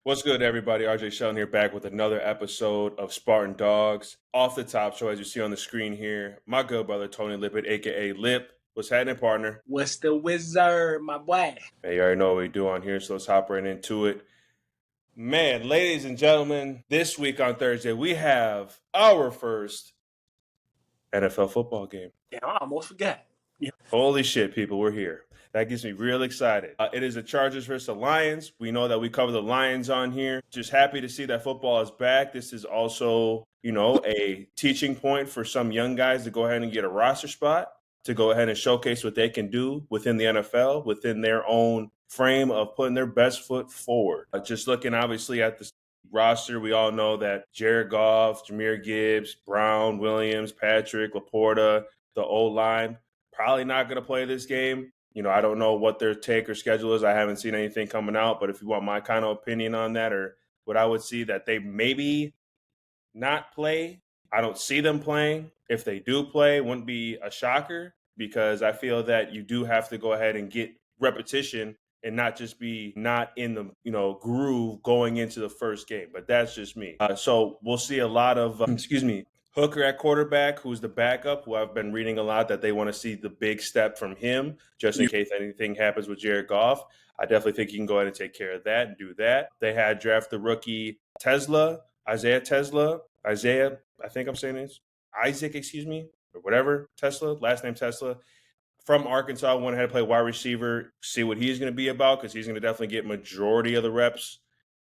What's good, everybody? RJ Sheldon here, back with another episode of Spartan Dogs. Off the top, so as you see on the screen here, my good brother Tony Lippett, aka Lip. What's happening, partner? What's the wizard, my boy? Hey, you already know what we do on here, so let's hop right into it. Man, ladies and gentlemen, this week on Thursday, we have our first NFL football game. Yeah, I almost forgot. Yeah. Holy shit, people, we're here. That gets me real excited. It is the Chargers versus the Lions. We know that we cover the Lions on here. Just happy to see that football is back. This is also, a teaching point for some young guys to go ahead and get a roster spot, to go ahead and showcase what they can do within the NFL, within their own frame of putting their best foot forward. Just looking obviously at the roster, we all know that Jared Goff, Jahmyr Gibbs, Brown, Williams, Patrick, Laporta, the O-line, probably not going to play this game. I don't know what their take or schedule is. I haven't seen anything coming out, but if you want my kind of opinion on that, or what I would see that they maybe not play, I don't see them playing. If they do play, it wouldn't be a shocker, because I feel that you do have to go ahead and get repetition and not just be not in the groove going into the first game. But that's just me. So we'll see a lot of Hooker at quarterback, who's the backup, who I've been reading a lot that they want to see the big step from him, just in case anything happens with Jared Goff. I definitely think he can go ahead and take care of that and do that. They had draft the rookie Isaiah, I think I'm saying this, Isaac, or whatever, Tesla, last name Tesla, from Arkansas, went ahead to play wide receiver, see what he's going to be about, because he's going to definitely get majority of the reps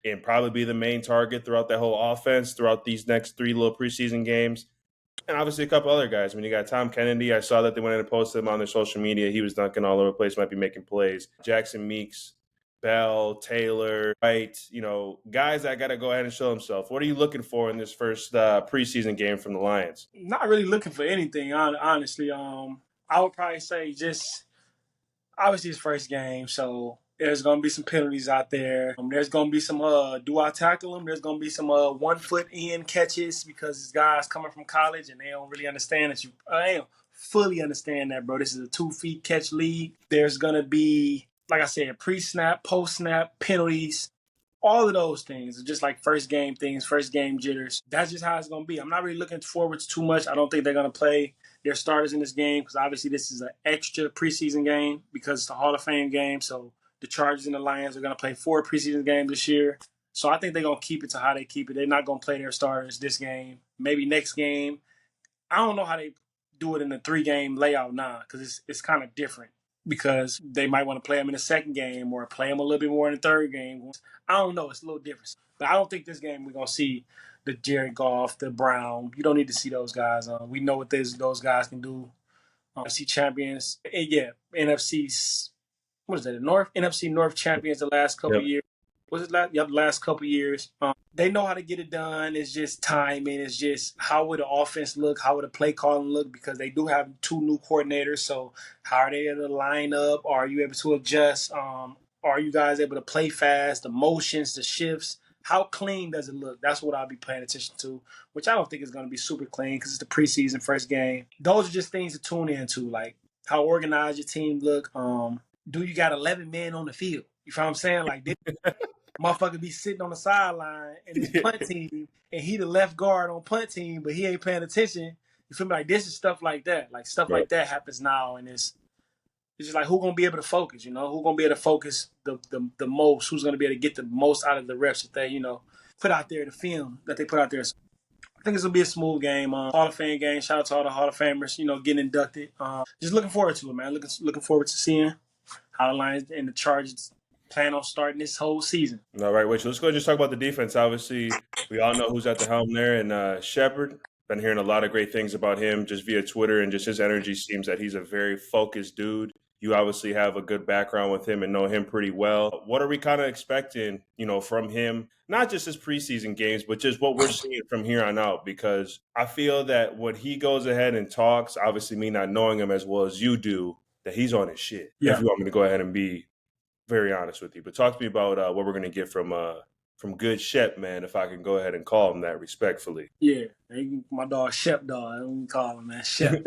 and probably be the main target throughout that whole offense, throughout these next three little preseason games. And obviously a couple other guys. When you got Tom Kennedy, I saw that they went in and posted him on their social media. He was dunking all over the place, might be making plays. Jackson Meeks, Bell, Taylor, Wright, guys that got to go ahead and show themselves. What are you looking for in this first preseason game from the Lions? Not really looking for anything, honestly. I would probably say just obviously his first game, so there's going to be some penalties out there. There's going to be some do I tackle him? There's going to be some 1 foot in catches, because these guys coming from college and they don't really understand that they don't fully understand that, bro. This is a 2 feet catch league. There's going to be, like I said, pre-snap, post-snap, penalties, all of those things. Just like first game things, first game jitters. That's just how it's going to be. I'm not really looking forward to too much. I don't think they're going to play their starters in this game, because obviously this is an extra preseason game because it's a Hall of Fame game. So the Chargers and the Lions are going to play 4 preseason games this year. So I think they're going to keep it to how they keep it. They're not going to play their starters this game. Maybe next game. I don't know how they do it in the 3-game layout now, because it's kind of different, because they might want to play them in the second game or play them a little bit more in the third game. I don't know. It's a little different. But I don't think this game we're going to see the Jared Goff, the Brown. You don't need to see those guys. We know what those guys can do. NFC champions. And yeah, NFC's, what is that, the North? NFC North champions the last couple of years. Was it last? Yep, last couple of years. They know how to get it done. It's just timing. It's just how would the offense look? How would the play calling look? Because they do have 2 new coordinators. So how are they able to line up? Are you able to adjust? Are you guys able to play fast? The motions, the shifts. How clean does it look? That's what I'll be paying attention to, which I don't think is going to be super clean, because it's the preseason first game. Those are just things to tune into, like how organized your team look. Do you got 11 men on the field? You know what I'm saying? Like, this motherfucker be sitting on the sideline and his punt team, and he the left guard on punt team, but he ain't paying attention. You feel me? Like, this is stuff like that. Like, stuff like that happens now, and it's just like, who gonna be able to focus? Who gonna be able to focus the most? Who's gonna be able to get the most out of the reps that they put out there, the film that they put out there? So I think it's gonna be a smooth game, Hall of Fame game. Shout out to all the Hall of Famers, getting inducted. Just looking forward to it, man. Looking forward to seeing how the Lions and the Chargers plan on starting this whole season. All right, Rachel, let's go and just talk about the defense. Obviously, we all know who's at the helm there, and Shepard. Been hearing a lot of great things about him just via Twitter, and just his energy seems that he's a very focused dude. You obviously have a good background with him and know him pretty well. What are we kind of expecting, from him? Not just his preseason games, but just what we're seeing from here on out. Because I feel that when he goes ahead and talks, obviously me not knowing him as well as you do, that he's on his shit. Yeah. If you want me to go ahead and be very honest with you. But talk to me about what we're going to get from good Shep, man, if I can go ahead and call him that respectfully. Yeah, my dog Shep dog. I don't call him, man, Shep.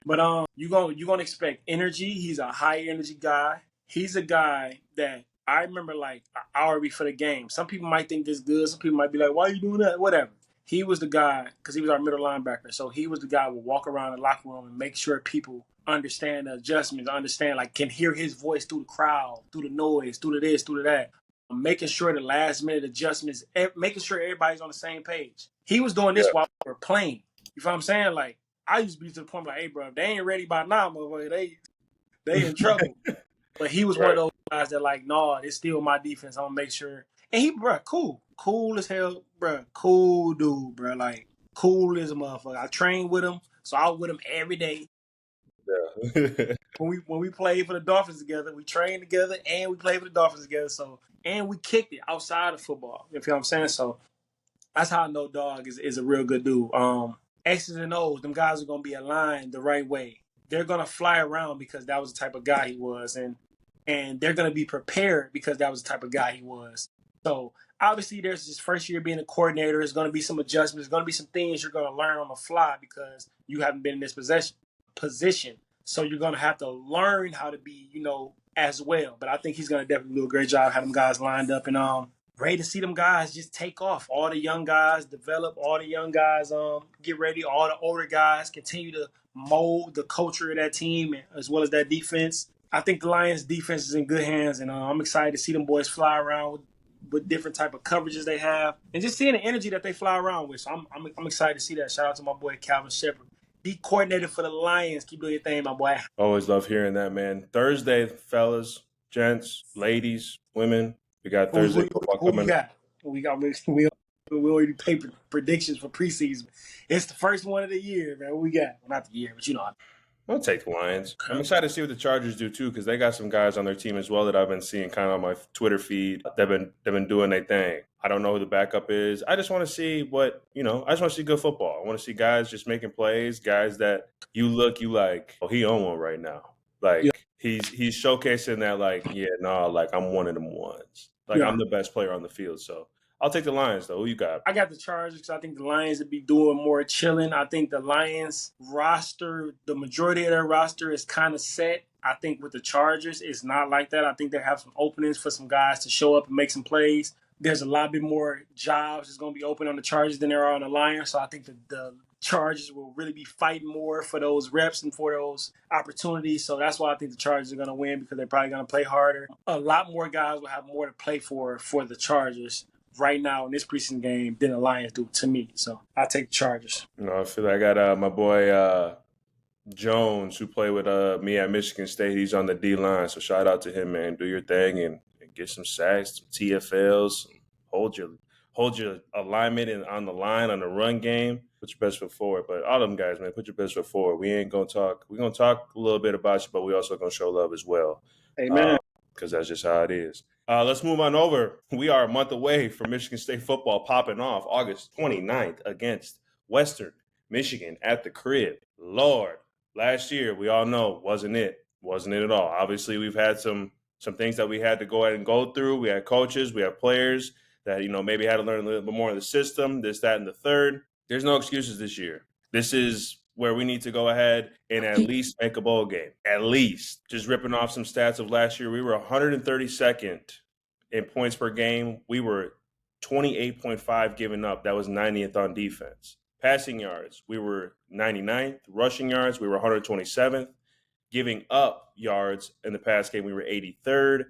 But you gonna expect energy. He's a high energy guy. He's a guy that I remember like an hour before the game. Some people might think this good. Some people might be like, "Why are you doing that?" Whatever. He was the guy because he was our middle linebacker. So he was the guy who would walk around the locker room and make sure people understand the adjustments, understand like can hear his voice through the crowd, through the noise, through the this, through the that. Making sure the last minute adjustments, making sure everybody's on the same page. He was doing this while we were playing. You feel what I'm saying? Like I used to be to the point like, "Hey, bro, if they ain't ready by now, motherfucker, they in trouble." But he was one of those guys that like, no, it's still my defense. I'm gonna make sure. And he, bro, cool as hell, bro, cool dude, bro, like cool as a motherfucker. I trained with him, so I was with him every day. Yeah. When we played for the Dolphins together, we trained together and we played for the Dolphins together. So and we kicked it outside of football. You feel what I'm saying? So that's how I know Dog is a real good dude. X's and O's, them guys are gonna be aligned the right way. They're gonna fly around because that was the type of guy he was, and they're gonna be prepared because that was the type of guy he was. So obviously, there's his first year being a coordinator. There's gonna be some adjustments. There's gonna be some things you're gonna learn on the fly because you haven't been in this position. So you're gonna have to learn how to be, as well. But I think he's gonna definitely do a great job having them guys lined up and ready to see them guys just take off. All the young guys develop. All the young guys get ready. All the older guys continue to mold the culture of that team as well as that defense. I think the Lions' defense is in good hands, and I'm excited to see them boys fly around with different type of coverages they have, and just seeing the energy that they fly around with. So I'm excited to see that. Shout out to my boy Calvin Shepard. Be coordinator for the Lions. Keep doing your thing, my boy. Always love hearing that, man. Thursday, fellas, gents, ladies, women. We got Thursday football Who coming. We got. We already paid predictions for preseason. It's the first one of the year, man. What we got? Well, not the year, but I'll take the Lions. I'm excited to see what the Chargers do too, because they got some guys on their team as well that I've been seeing kind of on my Twitter feed. They've been doing their thing. I don't know who the backup is. I just want to see I just want to see good football. I want to see guys just making plays, guys that you like, oh, he on one right now. Like he's showcasing that I'm one of them ones. Like I'm the best player on the field. So I'll take the Lions, though. Who you got? I got the Chargers because I think the Lions would be doing more chilling. I think the Lions roster, the majority of their roster is kind of set. I think with the Chargers, it's not like that. I think they have some openings for some guys to show up and make some plays. There's a lot bit more jobs that's going to be open on the Chargers than there are on the Lions. So I think the Chargers will really be fighting more for those reps and for those opportunities. So that's why I think the Chargers are going to win because they're probably going to play harder. A lot more guys will have more to play for the Chargers right now in this preseason game than the Lions do to me. So I take the Chargers. I feel like I got my boy Jones, who played with me at Michigan State. He's on the D line, so shout out to him, man. Do your thing and get some sacks, some TFLs. Hold your alignment on the line on the run game. Put your best foot forward. But all of them guys, man, put your best foot forward. We ain't gonna talk. We're gonna talk a little bit about you, but we also gonna show love as well. Amen. Because that's just how it is. Let's move on over. We are a month away from Michigan State football popping off August 29th against Western Michigan at the crib. Lord, last year, we all know, wasn't it at all. Obviously, we've had some things that we had to go ahead and go through. We had coaches, we had players that, maybe had to learn a little bit more of the system, this, that, and the third. There's no excuses this year. This is where we need to go ahead and at least make a bowl game. At least. Just ripping off some stats of last year, we were 132nd in points per game. We were 28.5 giving up. That was 90th on defense. Passing yards, we were 99th. Rushing yards, we were 127th. Giving up yards in the pass game, we were 83rd.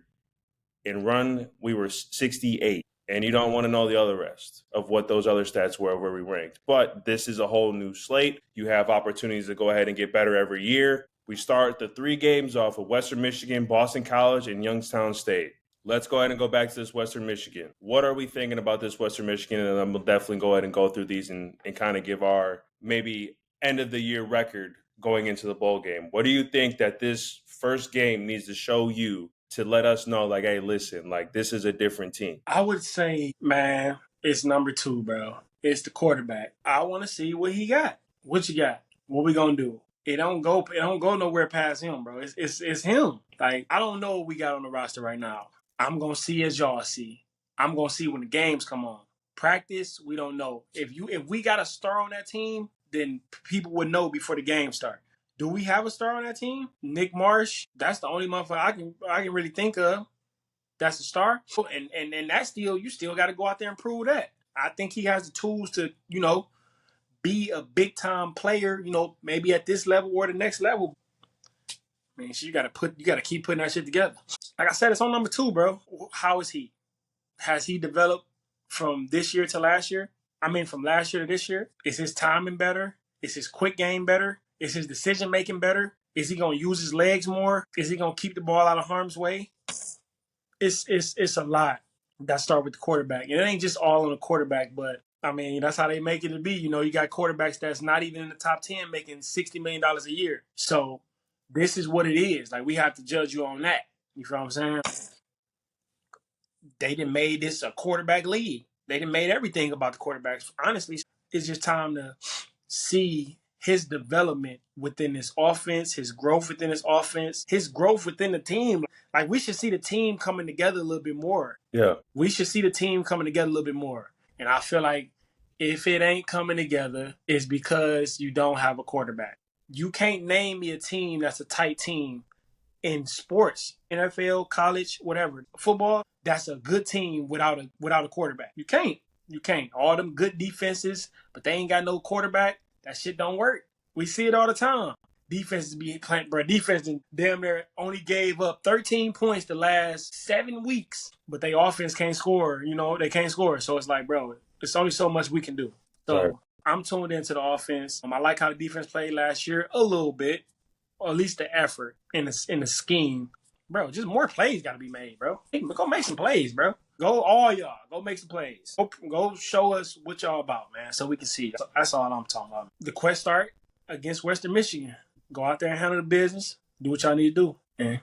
In run, we were 68th. And you don't want to know the other rest of what those other stats were where we ranked. But this is a whole new slate. You have opportunities to go ahead and get better every year. We start the 3 games off of Western Michigan, Boston College, and Youngstown State. Let's go ahead and go back to this Western Michigan. What are we thinking about this Western Michigan? And I'm going to definitely go ahead and go through these and kind of give our maybe end of the year record going into the bowl game. What do you think that this first game needs to show you to let us know, like, hey, listen, like, this is a different team? I would say, man, it's number 2, bro. It's the quarterback. I want to see what he got. What you got? What we gonna do? It don't go nowhere past him, bro. It's him. Like, I don't know what we got on the roster right now. I'm gonna see as y'all see. I'm gonna see when the games come on. Practice, we don't know. If we got a star on that team, then people would know before the game start. Do we have a star on that team? Nick Marsh. That's the only motherfucker I can really think of. that's a star. And that's still, you still got to go out there and prove that. I think he has the tools to, be a big time player, maybe at this level or the next level. I mean, so you got to keep putting that shit together. Like I said, it's on number 2, bro. How is he? Has he developed from this year to last year? I mean, from last year to this year? Is his timing better? Is his quick game better? Is his decision making better? Is he going to use his legs more? Is he going to keep the ball out of harm's way? It's a lot that start with the quarterback. And it ain't just all on the quarterback, but I mean, that's how they make it to be. You got quarterbacks that's not even in the top 10 making $60 million a year. So this is what it is. Like, we have to judge you on that. You feel what I'm saying? They done made this a quarterback league. They done made everything about the quarterbacks. Honestly, it's just time to see his development within this offense, his growth within this offense, his growth within the team. Like, we should see the team coming together a little bit more. Yeah. We should see the team coming together a little bit more. And I feel like if it ain't coming together, it's because you don't have a quarterback. You can't name me a team that's a tight team in sports, NFL, college, whatever, football, that's a good team without a quarterback. You can't. All them good defenses, but they ain't got no quarterback. That shit don't work. We see it all the time. Defenses be playing, bro. Defense damn near only gave up 13 points the last 7 weeks, but they offense can't score. They can't score. So it's like, bro, there's only so much we can do. So Right. I'm tuned into the offense. I like how the defense played last year a little bit. Or at least the effort in the scheme. Bro, just more plays got to be made, bro. Hey, go make some plays, bro. Go, all y'all. Go make some plays. Go show us what y'all about, man, so we can see. That's all I'm talking about. The quest start against Western Michigan. Go out there and handle the business. Do what y'all need to do. And,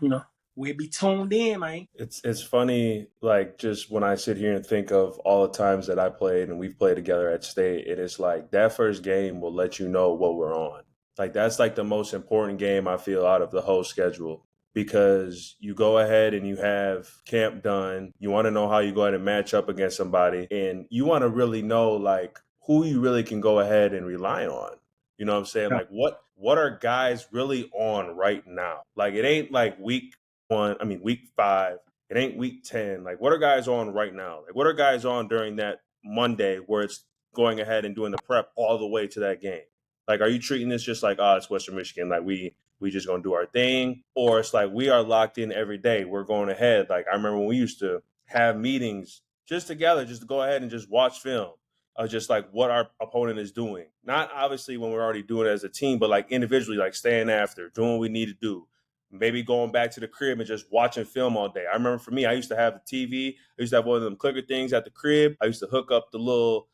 we'll be tuned in, man. It's funny, like, just when I sit here and think of all the times that I played and we've played together at State, it is like that first game will let you know what we're on. Like, that's like the most important game I feel out of the whole schedule, because you go ahead and you have camp done. You want to know how you go ahead and match up against somebody, and you want to really know like who you really can go ahead and rely on. You know what I'm saying? Yeah. Like, what are guys really on right now? Like, it ain't like week 5. It ain't week 10. Like, what are guys on right now? Like, what are guys on during that Monday where it's going ahead and doing the prep all the way to that game? Like, are you treating this just like, it's Western Michigan, like we just gonna do our thing? Or it's like we are locked in every day. We're going ahead. Like, I remember when we used to have meetings just together, just to go ahead and just watch film of just like what our opponent is doing. Not obviously when we're already doing it as a team, but like individually, like staying after, doing what we need to do. Maybe going back to the crib and just watching film all day. I remember for me, I used to have the TV. I used to have one of them clicker things at the crib. I used to hook up the little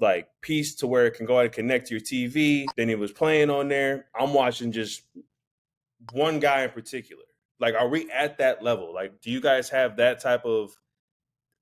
like piece to where it can go ahead and connect to your TV. Then it was playing on there. I'm watching just one guy in particular. Like, are we at that level? Like, do you guys have that type of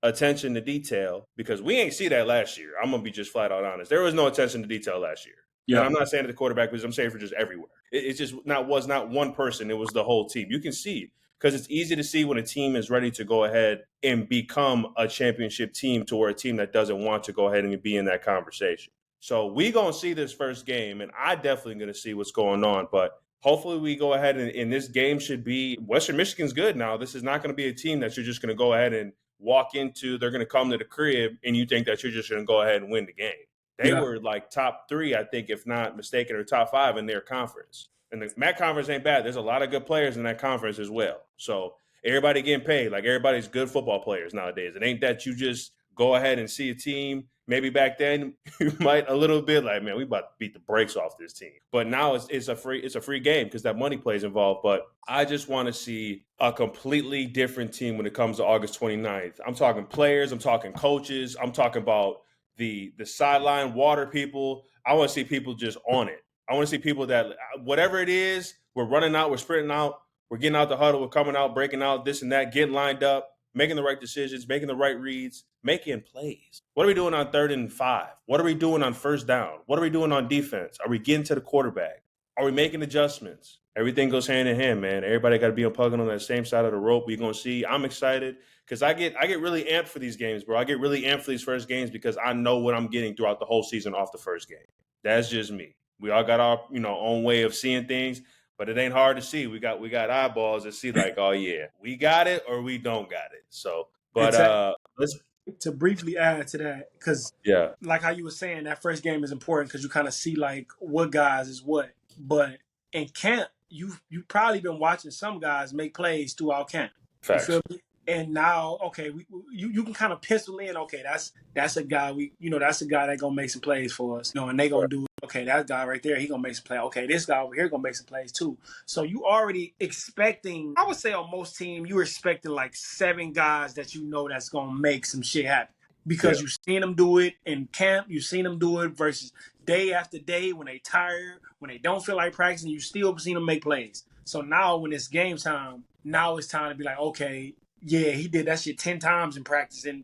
attention to detail? Because we ain't see that last year. I'm going to be just flat out honest. There was no attention to detail last year. Yeah. And I'm not saying to the quarterback, because I'm saying for just everywhere. It's just was not one person. It was the whole team. You can see, because it's easy to see when a team is ready to go ahead and become a championship team to where a team that doesn't want to go ahead and be in that conversation. So we going to see this first game, and I definitely going to see what's going on. But hopefully we go ahead and this game should be – Western Michigan's good now. This is not going to be a team that you're just going to go ahead and walk into. They're going to come to the crib, and you think that you're just going to go ahead and win the game. They were like top 3, I think, if not mistaken, or top 5 in their conference. And the MAC conference ain't bad. There's a lot of good players in that conference as well. So everybody getting paid. Like, everybody's good football players nowadays. It ain't that you just go ahead and see a team. Maybe back then you might a little bit like, man, we about to beat the brakes off this team. But now it's a free game because that money plays involved. But I just want to see a completely different team when it comes to August 29th. I'm talking players. I'm talking coaches. I'm talking about the sideline water people. I want to see people just on it. I want to see people that whatever it is, we're running out, we're sprinting out, we're getting out the huddle, we're coming out, breaking out, this and that, getting lined up, making the right decisions, making the right reads, making plays. What are we doing on 3rd and 5? What are we doing on first down? What are we doing on defense? Are we getting to the quarterback? Are we making adjustments? Everything goes hand in hand, man. Everybody got to be plugging on that same side of the rope. We're going to see. I'm excited because I get really amped for these games, bro. I get really amped for these first games because I know what I'm getting throughout the whole season off the first game. That's just me. We all got our, own way of seeing things. but it ain't hard to see. We got eyeballs that see like, oh yeah, we got it or we don't got it. So, but let's to briefly add to that, because yeah, like how you were saying, that first game is important because you kind of see like what guys is what. But in camp, you probably been watching some guys make plays throughout camp. You facts. feel me? And now, okay, you can kind of pencil in, okay, that's a guy that's a guy that gonna make some plays for us, and they gonna do, okay, that guy right there, he gonna make some plays. Okay, this guy over here gonna make some plays too. So you already expecting, I would say on most teams, you're expecting like 7 guys that that's gonna make some shit happen. Because you've seen them do it in camp, you've seen them do it versus day after day when they tired, when they don't feel like practicing, you still seen them make plays. So now when it's game time, now it's time to be like, okay, yeah, he did that shit 10 times in practice in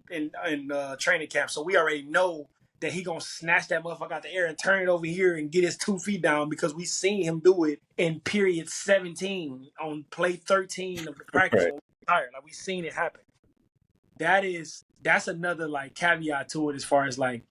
training camp. So we already know that he gonna snatch that motherfucker out the air and turn it over here and get his 2 feet down because we seen him do it in period 17 on play 13 of the practice when we tired. Like we seen it happen. That's another like caveat to it as far as like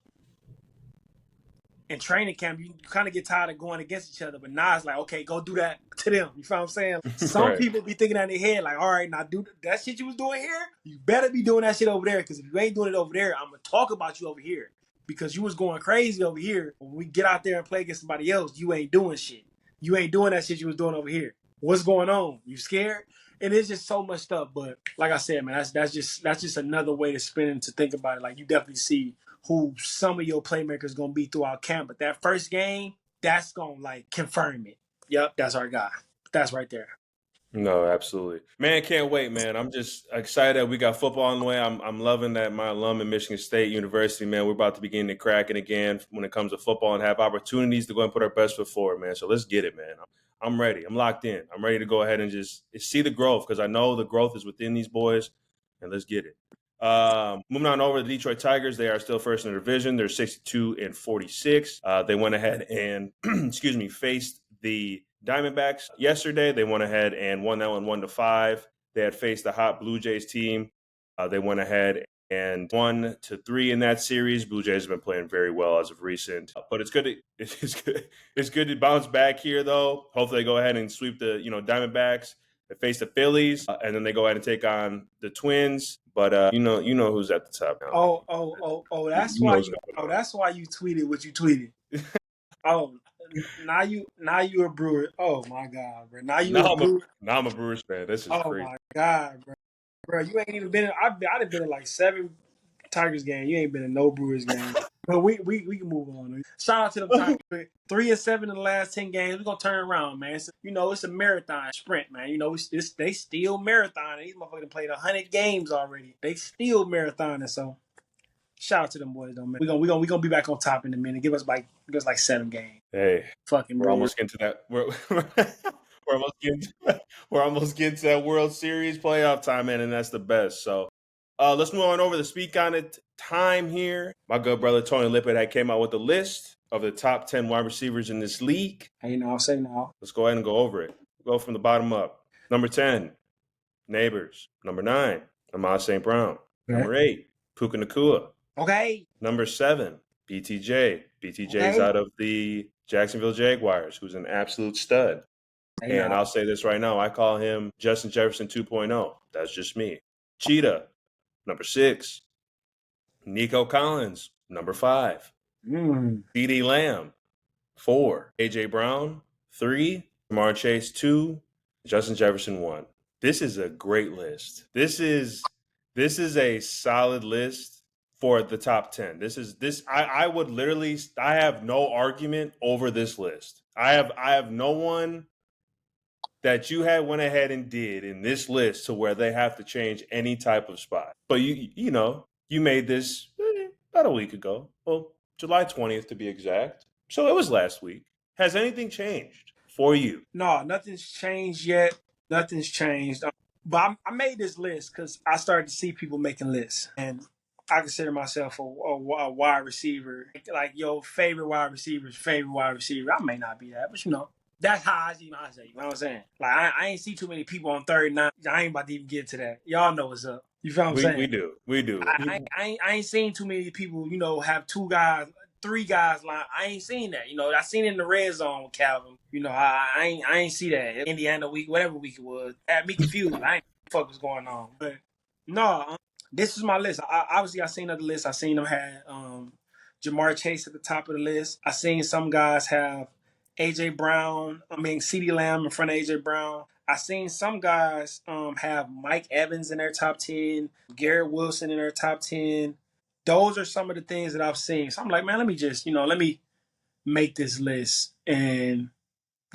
in training camp, you kind of get tired of going against each other, but now it's like, okay, go do that to them. You feel what I'm saying? Some people be thinking that in their head, like, all right, now do that shit you was doing here. You better be doing that shit over there, because if you ain't doing it over there, I'm gonna talk about you over here because you was going crazy over here. When we get out there and play against somebody else, you ain't doing shit. You ain't doing that shit you was doing over here. What's going on? You scared? And it's just so much stuff. But like I said, man, that's just another way to spin and to think about it. Like you definitely see who some of your playmakers gonna be throughout camp. But that first game, that's gonna like confirm it. Yep, that's our guy. That's right there. No, absolutely. Man, can't wait, man. I'm just excited that we got football on the way. I'm loving that my alum at Michigan State University, man, we're about to begin to cracking again when it comes to football and have opportunities to go and put our best foot forward, man. So let's get it, man. I'm ready. I'm locked in. I'm ready to go ahead and just see the growth because I know the growth is within these boys, and let's get it. Moving on over to the Detroit Tigers, they are still first in their division. They're 62-46. They went ahead and, faced the Diamondbacks yesterday. They went ahead and won that one 1-5. They had faced the hot Blue Jays team. They went ahead and 1-3 in that series. Blue Jays have been playing very well as of recent, but it's good. It's good to bounce back here, though. Hopefully, they go ahead and sweep the Diamondbacks. They face the Phillies, and then they go ahead and take on the Twins. But you know who's at the top now. That's why you tweeted what you tweeted. Oh, now you a Brewer. Oh my God, bro. Now I'm a Brewers fan. This is crazy. Oh my God, bro. You ain't even been. I've been in like 7 Tigers game. You ain't been in no Brewers game. But we can move on. Shout out to them Tigers. 3-7 in the last 10 games. We're gonna turn around, man. So, it's a marathon sprint, man. They still marathoning. These motherfuckers played 100 games already. They still marathoning. So shout out to them boys, though, man. We gonna be back on top in a minute. Give us like 7 games. Hey, fucking. We're almost getting to that. We're almost getting to that World Series playoff time, man, and that's the best. So let's move on over the speak on it time here. My good brother Tony Lippett had came out with a list of the top 10 wide receivers in this league. Hey, now say now. Let's go ahead and go over it. Go from the bottom up. Number 10, Neighbors. Number 9, Amon St. Brown. Okay. Number 8, Puka Nacua. Okay. Number 7, BTJ. BTJ's out of the Jacksonville Jaguars, who's an absolute stud. Hey, and I'll say this right now. I call him Justin Jefferson 2.0. That's just me. Cheetah, number 6. Nico Collins, number 5. CeeDee Lamb, 4. A.J. Brown, 3. Jamar Chase, 2. Justin Jefferson, 1. This is a great list. This is a solid list for the top 10. I would literally, I have no argument over this list. I have no one that you had went ahead and did in this list to where they have to change any type of spot. But you made this about a week ago. Well, July 20th to be exact. So it was last week. Has anything changed for you? No, nothing's changed yet. Nothing's changed. But I made this list because I started to see people making lists. And I consider myself a wide receiver. Like your favorite wide receiver's favorite wide receiver. I may not be that, but that's how I see myself. You know what I'm saying? Like I ain't see too many people on 3rd and 9. I ain't about to even get to that. Y'all know what's up. You feel what I'm saying? We do. I ain't seen too many people, have 2 guys, 3 guys line. I ain't seen that. I seen it in the red zone with Calvin. I ain't see that. Indiana week, whatever week it was, had me confused. I ain't know what the fuck was going on. But no, this is my list. Obviously I seen other lists. I seen them had Jamar Chase at the top of the list. I seen some guys have AJ Brown. CeeDee Lamb in front of AJ Brown. I seen some guys have Mike Evans in their top 10, Garrett Wilson in their top 10. Those are some of the things that I've seen. So I'm like, man, let me make this list and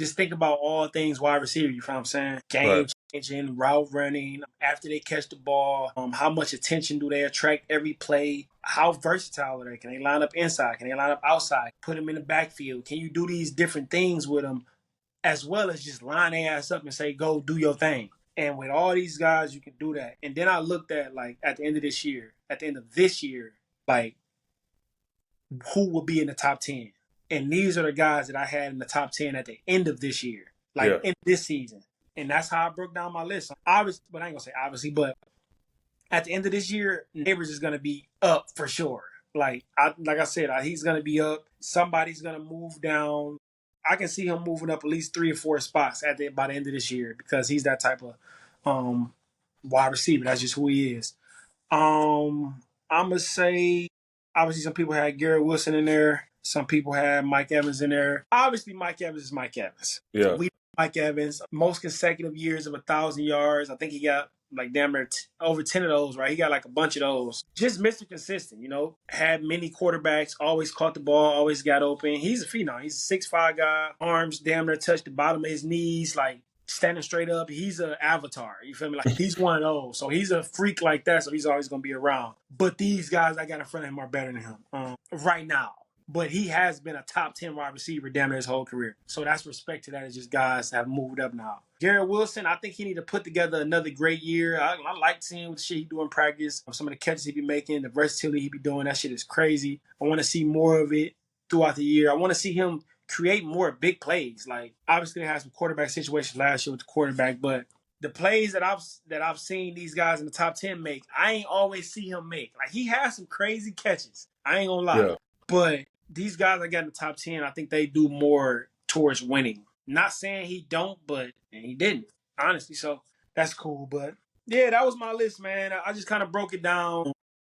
just think about all things wide receiver. You know what I'm saying? Game changing, route running, after they catch the ball, how much attention do they attract every play? How versatile are they? Can they line up inside? Can they line up outside? Put them in the backfield? Can you do these different things with them as well as just line their ass up and say, go do your thing? And with all these guys, you can do that. And then I looked at, like, at the end of this year, like, who will be in the top 10? And these are the guys that I had in the top 10 at the end of this year, in this season. And that's how I broke down my list. Obviously, but I ain't going to say obviously, but at the end of this year, Neighbors is going to be up for sure. Like I said, he's going to be up. Somebody's going to move down. I can see him moving up at least 3 or 4 spots by the end of this year because he's that type of wide receiver. That's just who he is. I'm going to say, obviously, some people had Garrett Wilson in there. Some people had Mike Evans in there. Obviously, Mike Evans is Mike Evans. Yeah. We Mike Evans, most consecutive years of 1,000 yards. I think he got like damn near over 10 of those, right? He got like a bunch of those. Just Mr. Consistent, had many quarterbacks, always caught the ball, always got open. He's a phenom. He's a 6'5" guy. Arms damn near touch the bottom of his knees, like standing straight up. He's an avatar. You feel me? Like he's one of those. So he's a freak like that. So he's always going to be around. But these guys I got in front of him are better than him right now. But he has been a top 10 wide receiver damn near his whole career. So that's respect to that. It's just guys have moved up now. Garrett Wilson, I think he need to put together another great year. I like seeing what shit he do in practice. Some of the catches he be making, the versatility he be doing, that shit is crazy. I want to see more of it throughout the year. I want to see him create more big plays. Like, obviously they had some quarterback situations last year with the quarterback, but the plays that I've seen these guys in the top 10 make, I ain't always see him make. Like, he has some crazy catches. I ain't gonna lie. Yeah. But these guys I got in the top 10, I think they do more towards winning. Not saying he don't, but he didn't, honestly. So that's cool. But yeah, that was my list, man. I just kind of broke it down.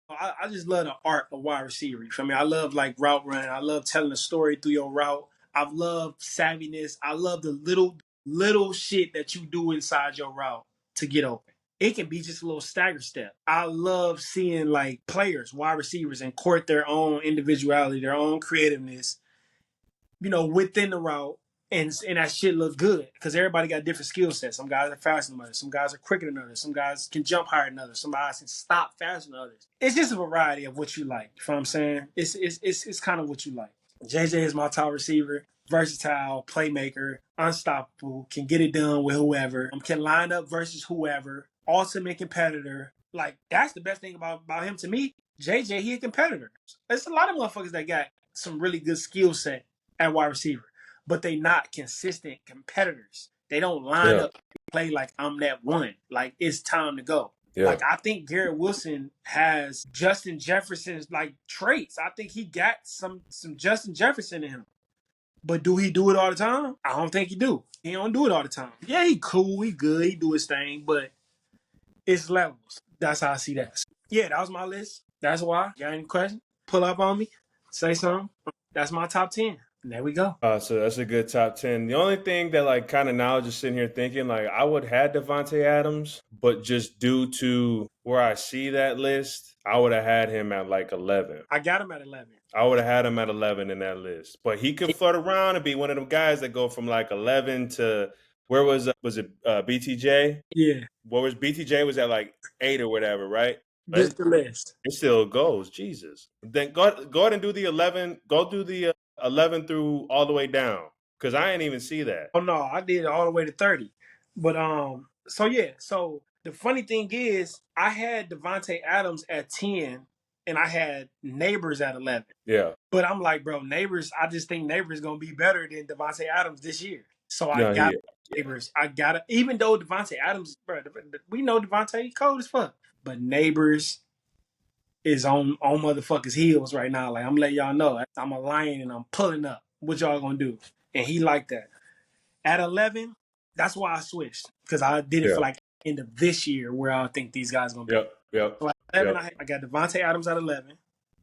I just love the art of wide receiver. You feel me? I love like route running. I love telling a story through your route. I love savviness. I love the little shit that you do inside your route to get open. It can be just a little stagger step. I love seeing like players, wide receivers, and court their own individuality, their own creativeness, within the route. And that shit look good because everybody got different skill sets. Some guys are faster than others. Some guys are quicker than others. Some guys can jump higher than others. Some guys can stop faster than others. It's just a variety of what you like. You know what I'm saying? It's kind of what you like. JJ is my top receiver. Versatile, playmaker, unstoppable, can get it done with whoever, can line up versus whoever, ultimate competitor. Like, that's the best thing about him to me. JJ, he a competitor. There's a lot of motherfuckers that got some really good skill set at wide receiver, but they not consistent competitors. They don't line up and play like I'm that one. Like, it's time to go. Yeah. Like, I think Garrett Wilson has Justin Jefferson's like traits. I think he got some Justin Jefferson in him. But do he do it all the time? I don't think he do. He don't do it all the time. Yeah, he cool, he good, he do his thing, but it's levels. That's how I see that. Yeah, that was my list. That's why. Got any questions? Pull up on me. Say something. That's my top 10. And there we go. So that's a good top 10. The only thing that like kind of now just sitting here thinking like I would have Devontae Adams, but just due to where I see that list, I would have had him at like 11. I got him at 11. I would have had him at 11 in that list. But he could flirt around and be one of them guys that go from like 11 to where was it BTJ? Yeah. What was BTJ was at like 8 or whatever, right? Just the list. It still goes. Jesus. Then go ahead and do the 11. Go do the 11 through all the way down because I didn't even see that. Oh, no. I did it all the way to 30. But, so yeah. So the funny thing is I had Devontae Adams at 10 and I had Neighbors at 11. Yeah. But I'm like, bro, I just think Neighbors is going to be better than Devontae Adams this year. So I got Neighbors. I got it. Even though Devontae Adams, bro, we know Devontae cold as fuck. But Neighbors, is on motherfuckers' heels right now. Like, I'm letting y'all know, I'm a lion and I'm pulling up. What y'all gonna do? And he like that. At 11, that's why I switched, because I did it for like end of this year where I think these guys gonna be. So at 11, I got Devontae Adams at 11.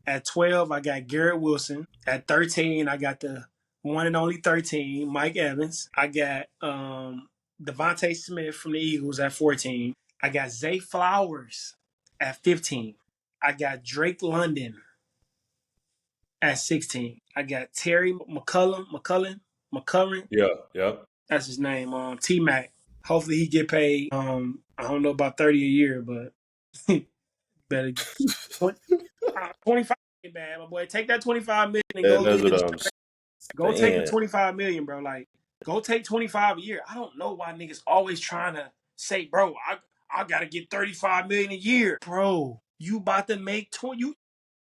At 12, I got Garrett Wilson. At 13, I got the one and only 13, Mike Evans. I got Devontae Smith from the Eagles at 14. I got Zay Flowers at 15. I got Drake London at 16. I got Terry McCurran. Yeah. That's his name. T-Mac. Hopefully he get paid. I don't know about 30 a year, but better 25 ain't bad, my boy. Take that 25 million and go That's get what it. I'm Go take the saying. 25 million, bro. Like, go take 25 a year. I don't know why niggas always trying to say, bro, I gotta get 35 million a year. Bro, you about to make 20.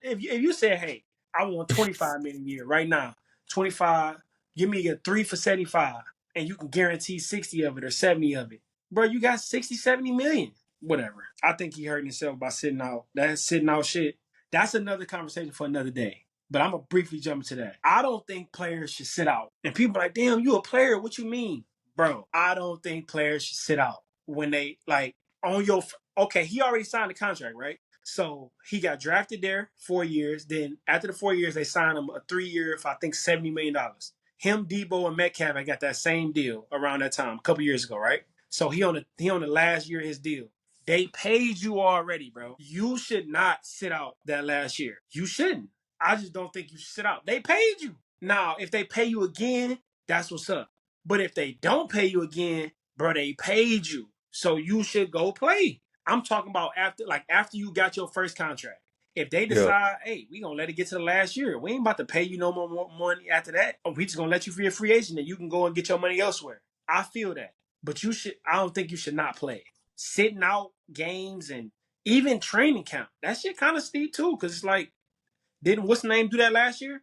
If you say, hey, I want 25 million a year right now, 25, give me a 3 for 75, and you can guarantee 60 of it or 70 of it. Bro, you got 60, 70 million. Whatever. I think he hurting himself by sitting out. That sitting out shit. That's another conversation for another day. But I'm going to briefly jump into that. I don't think players should sit out. And people are like, damn, you a player. What you mean? Bro, I don't think players should sit out when they, like, on your, okay, he already signed the contract, right? So he got drafted there 4 years. Then after the 4 years, they signed him a 3 year for, I think, $70 million. Him, Debo, and Metcalf, I got that same deal around that time, a couple years ago, right? So he on the last year of his deal. They paid you already, bro. You should not sit out that last year. You shouldn't. I just don't think you should sit out. They paid you. Now, if they pay you again, that's what's up. But if they don't pay you again, bro, they paid you. So you should go play. I'm talking about after you got your first contract. If they decide, hey, we gonna let it get to the last year. We ain't about to pay you no more money after that. We just gonna let you be a free agent and you can go and get your money elsewhere. I feel that. But I don't think you should not play. Sitting out games and even training camp. That shit kind of steep too, because it's like, didn't what's the name do that last year?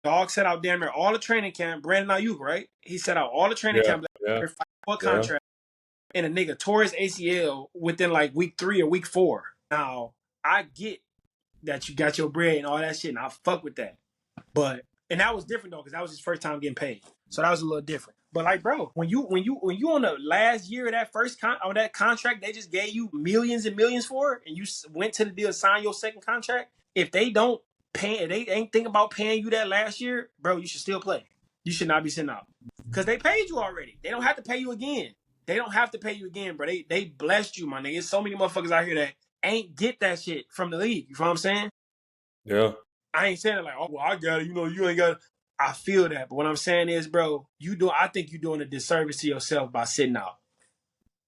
Dog set out damn near all the training camp. Brandon Ayuk, right? He set out all the training camp for contract, and a nigga tore his ACL within like week 3 or week 4. Now, I get that you got your bread and all that shit, and I fuck with that. And that was different though, because that was his first time getting paid. So that was a little different. But like, bro, when you on the last year of that that contract, they just gave you millions and millions for it, and you went to the deal to sign your second contract. If they don't pay, they ain't think about paying you that last year, bro, you should still play. You should not be sitting out because they paid you already. They don't have to pay you again. They don't have to pay you again, bro. They blessed you, my nigga. There's so many motherfuckers out here that ain't get that shit from the league. You know what I'm saying? Yeah. I ain't saying it like, oh, well, I got it. You ain't got it. I feel that. But what I'm saying is, bro, I think you're doing a disservice to yourself by sitting out.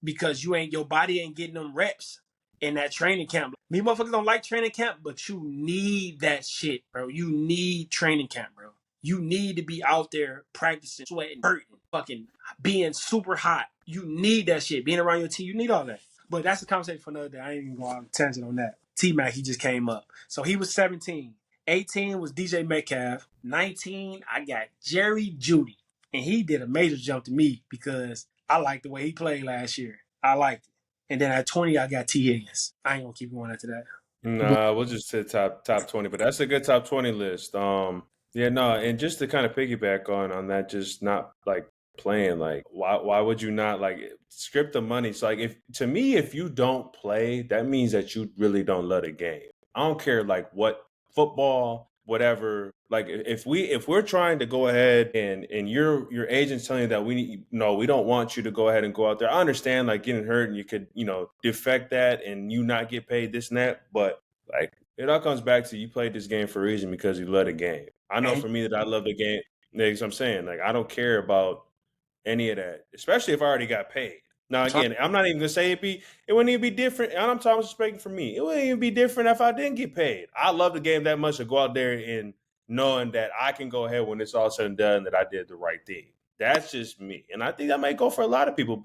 Because your body ain't getting them reps in that training camp. Me motherfuckers don't like training camp, but you need that shit, bro. You need training camp, bro. You need to be out there practicing, sweating, hurting, fucking being super hot. You need that shit. Being around your team, you need all that. But that's a conversation for another day. I ain't even going on a tangent on that. T-Mac, he just came up. So he was 17. 18 was DJ Metcalf. 19, I got Jerry Jeudy. And he did a major jump to me because I liked the way he played last year. I liked it. And then at 20, I got T. Higgins. I ain't going to keep going after that. Nah, we'll just say top 20, but that's a good top 20 list. And just to kind of piggyback on that, just not like playing, like why would you not like script the money? So like if you don't play, that means that you really don't love the game. I don't care like what football, whatever. Like if we're trying to go ahead and your agent's telling you that we don't want you to go ahead and go out there. I understand like getting hurt and you could, defect that and you not get paid this and that, but like it all comes back to you played this game for a reason because you love the game. I know for me that I love the game. That's what I'm saying. Like I don't care about any of that, especially if I already got paid. Now again, I'm not even gonna say it wouldn't even be different. And I'm talking speaking for me. It wouldn't even be different if I didn't get paid. I love the game that much to go out there and knowing that I can go ahead when it's all said and done that I did the right thing. That's just me. And I think that might go for a lot of people.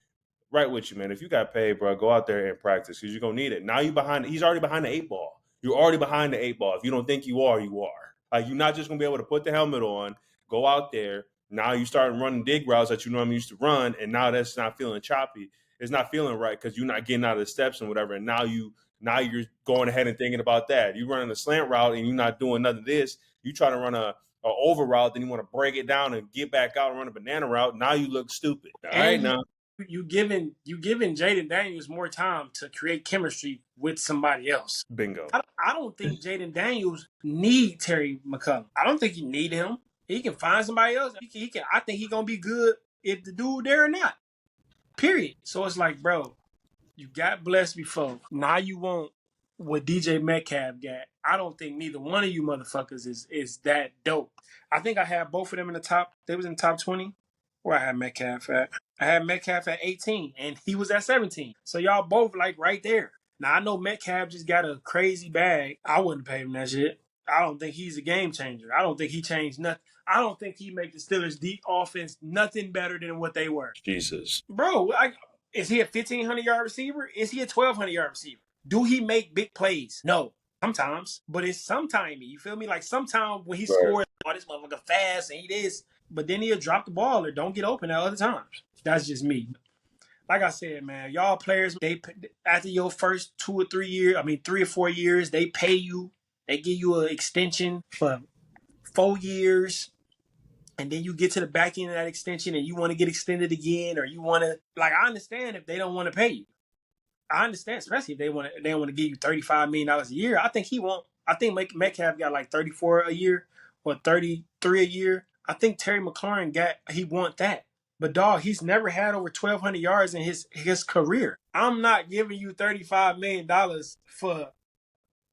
Right with you, man. If you got paid, bro, go out there and practice because you're gonna need it. Now he's already behind the 8-ball. You're already behind the 8-ball. If you don't think you are, you are. Like you're not just gonna be able to put the helmet on, go out there. Now you start running dig routes that you normally used to run, and now that's not feeling choppy. It's not feeling right because you're not getting out of the steps and whatever. And now you Now you're going ahead and thinking about that. You running a slant route and you're not doing none of this. You try to run a over route, then you want to break it down and get back out and run a banana route. Now you look stupid. All right, now you giving Jaden Daniels more time to create chemistry with somebody else. Bingo. I don't think Jaden Daniels need Terry McCullum. I don't think he need him. He can find somebody else. He can. I think he's gonna be good if the dude there or not. Period. So it's like, bro, you got blessed before. Now you want what DJ Metcalf got. I don't think neither one of you motherfuckers is that dope. I think I had both of them in the top. They was in the top 20. Where I had Metcalf at? I had Metcalf at 18, and he was at 17. So y'all both like right there. Now I know Metcalf just got a crazy bag. I wouldn't pay him that shit. I don't think he's a game changer. I don't think he changed nothing. I don't think he make the Steelers' deep offense nothing better than what they were. Jesus. Bro, is he a 1,500-yard receiver? Is he a 1,200-yard receiver? Do he make big plays? No. Sometimes. But it's sometime. You feel me? Like sometimes when he scores, oh, this motherfucker fast and he this. But then he'll drop the ball or don't get open at other times. That's just me. Like I said, man, y'all players, they after your first 2 or 3 years, 3 or 4 years, they pay you. They give you an extension for 4 years. And then you get to the back end of that extension and you want to get extended again, or you want to, like, I understand if they don't want to pay you. I understand, especially if they want to give you $35 million a year. I think he won't. I think Metcalf got like 34 a year or 33 a year. I think Terry McLaurin he want that. But dog, he's never had over 1,200 yards in his career. I'm not giving you $35 million for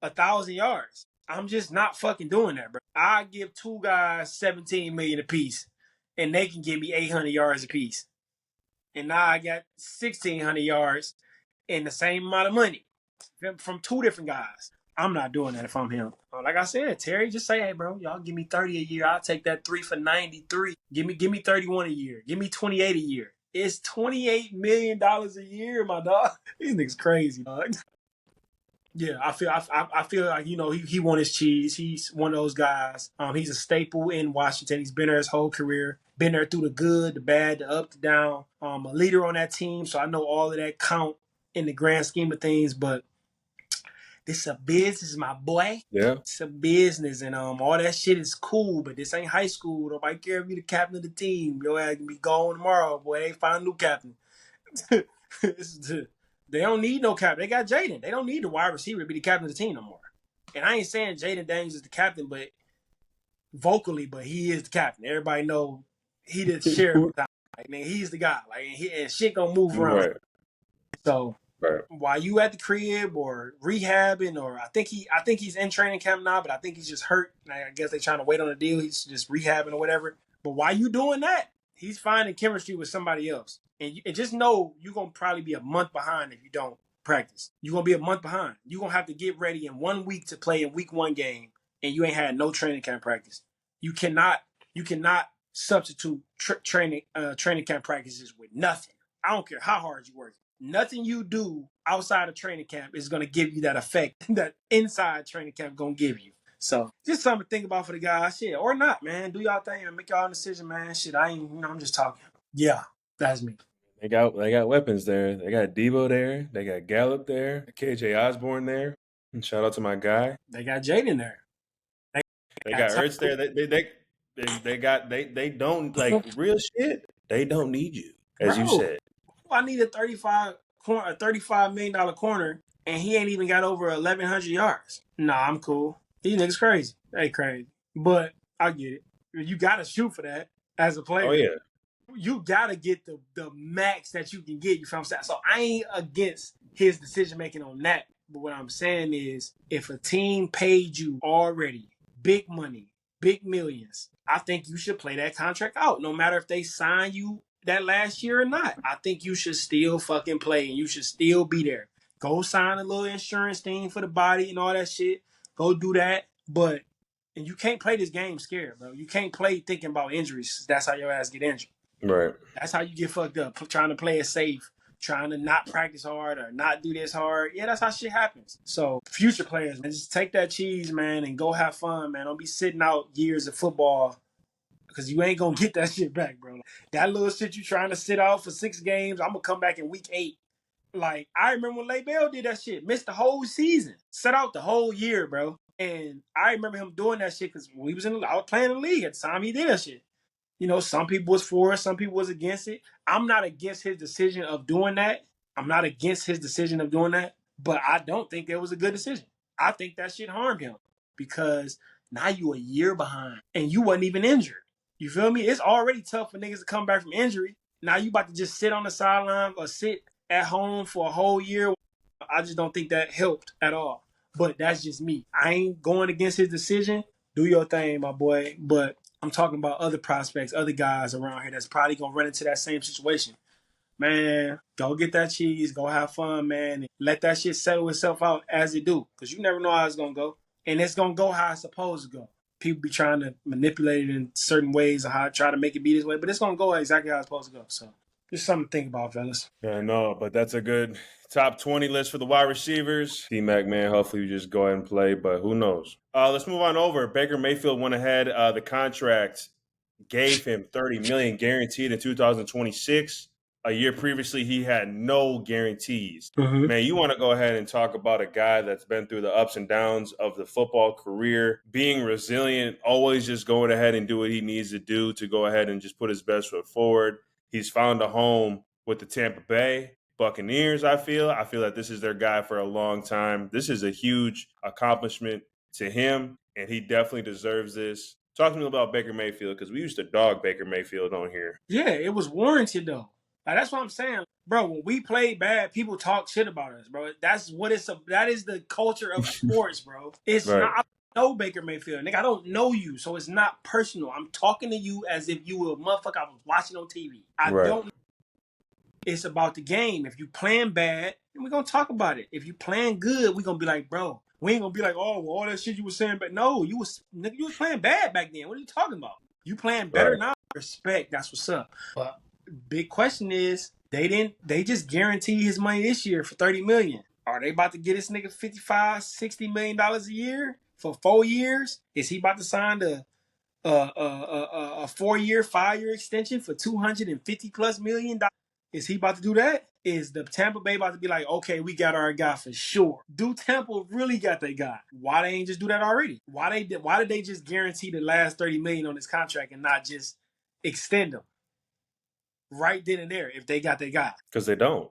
1,000 yards. I'm just not fucking doing that, bro. I give two guys $17 million apiece, and they can give me 800 yards apiece. And now I got 1,600 yards and the same amount of money from two different guys. I'm not doing that if I'm him. Like I said, Terry, just say, hey, bro, y'all give me 30 a year. I'll take that 3 for 93. Give me 31 a year. Give me 28 a year. It's $28 million a year, my dog. These niggas crazy, dog. Yeah, I feel like, you know, he won his cheese. He's one of those guys. He's a staple in Washington. He's been there his whole career. Been there through the good, the bad, the up, the down. A leader on that team, so I know all of that count in the grand scheme of things. But this is a business, my boy. Yeah, it's a business, and all that shit is cool. But this ain't high school. Nobody care if you the captain of the team. Your ass can be gone tomorrow, boy. They find a new captain. They don't need no captain. They got Jaden. They don't need the wide receiver to be the captain of the team no more. And I ain't saying Jaden Daniels is the captain, but vocally, but he is the captain. Everybody know he the sheriff. Like, man, he's the guy. Like, and shit gonna move around. Right. So while you at the crib or rehabbing, or I think he's in training camp now, but I think he's just hurt. I guess they trying to wait on the deal. He's just rehabbing or whatever. But while you doing that, he's finding chemistry with somebody else. And just know you're going to probably be a month behind if you don't practice. You're going to be a month behind. You're going to have to get ready in 1 week to play in week 1 game, and you ain't had no training camp practice. You cannot substitute training camp practices with nothing. I don't care how hard you work. Nothing you do outside of training camp is going to give you that effect that inside training camp going to give you. So just something to think about for the guys. Shit, or not, man. Do y'all thing and make y'all own decision, man. Shit, I'm just talking. Yeah, that's me. They got weapons there. They got Debo there. They got Gallup there. KJ Osborne there. And shout out to my guy. They got Jaden there. They got Ertz there. They don't, like, real shit. They don't need you, as you said. I need a $35 million corner, and he ain't even got over 1,100 yards. Nah, I'm cool. These niggas crazy. They crazy. But I get it. You got to shoot for that as a player. Oh, yeah. You got to get the max that you can get. You feel what I'm saying? So I ain't against his decision-making on that. But what I'm saying is, if a team paid you already big money, big millions, I think you should play that contract out. No matter if they sign you that last year or not. I think you should still fucking play, and you should still be there. Go sign a little insurance thing for the body and all that shit. Go do that. But and you can't play this game scared, bro. You can't play thinking about injuries. That's how your ass get injured. Right. That's how you get fucked up. Trying to play it safe, trying to not practice hard or not do this hard. Yeah, that's how shit happens. So future players, man, just take that cheese, man, and go have fun, man. Don't be sitting out years of football, because you ain't going to get that shit back, bro. That little shit you trying to sit out for 6 games, I'm going to come back in week 8 Like, I remember when Leigh Bell did that shit, missed the whole season, set out the whole year, bro. And I remember him doing that shit because I was playing in the league at the time he did that shit. You know, some people was for it, some people was against it. I'm not against his decision of doing that. But I don't think it was a good decision. I think that shit harmed him because now you a year behind and you wasn't even injured. You feel me? It's already tough for niggas to come back from injury. Now you about to just sit on the sideline or sit at home for a whole year. I just don't think that helped at all. But that's just me. I ain't going against his decision. Do your thing, my boy. But I'm talking about other prospects, other guys around here that's probably going to run into that same situation. Man, go get that cheese. Go have fun, man. And let that shit settle itself out as it do. Because you never know how it's going to go. And it's going to go how it's supposed to go. People be trying to manipulate it in certain ways or try to make it be this way. But it's going to go exactly how it's supposed to go. So just something to think about, fellas. Yeah, no, but that's a good top 20 list for the wide receivers. D-Mac, man, hopefully you just go ahead and play, but who knows? Let's move on over. Baker Mayfield went ahead. The contract gave him $30 million guaranteed in 2026. A year previously, he had no guarantees. Mm-hmm. Man, you want to go ahead and talk about a guy that's been through the ups and downs of the football career, being resilient, always just going ahead and do what he needs to do to go ahead and just put his best foot forward. He's found a home with the Tampa Bay Buccaneers, I feel that this is their guy for a long time. This is a huge accomplishment to him, and he definitely deserves this. Talk to me about Baker Mayfield, because we used to dog Baker Mayfield on here. Yeah, it was warranted, though. Like, that's what I'm saying. Bro, when we play bad, people talk shit about us, bro. That is the culture of sports, bro. It's Right. not, I don't know Baker Mayfield. Nigga, I don't know you, so it's not personal. I'm talking to you as if you were a motherfucker I was watching on TV. I don't know. It's about the game. If you playing bad, then we're going to talk about it. If you playing good, we're going to be like, bro, we ain't going to be like, oh, well, all that shit you was saying, but no, you was playing bad back then. What are you talking about? You playing better now? Respect. That's what's up. But big question is, they just guarantee his money this year for $30 million. Are they about to get this nigga $55-60 million a year for 4 years? Is he about to sign a 4-year, 5-year extension for $250+ million? Is he about to do that? Is the Tampa Bay about to be like, okay, we got our guy for sure? Do Tampa really got their guy? Why they ain't just do that already? Why did they just guarantee the last $30 million on his contract and not just extend him right then and there if they got their guy? Because they don't.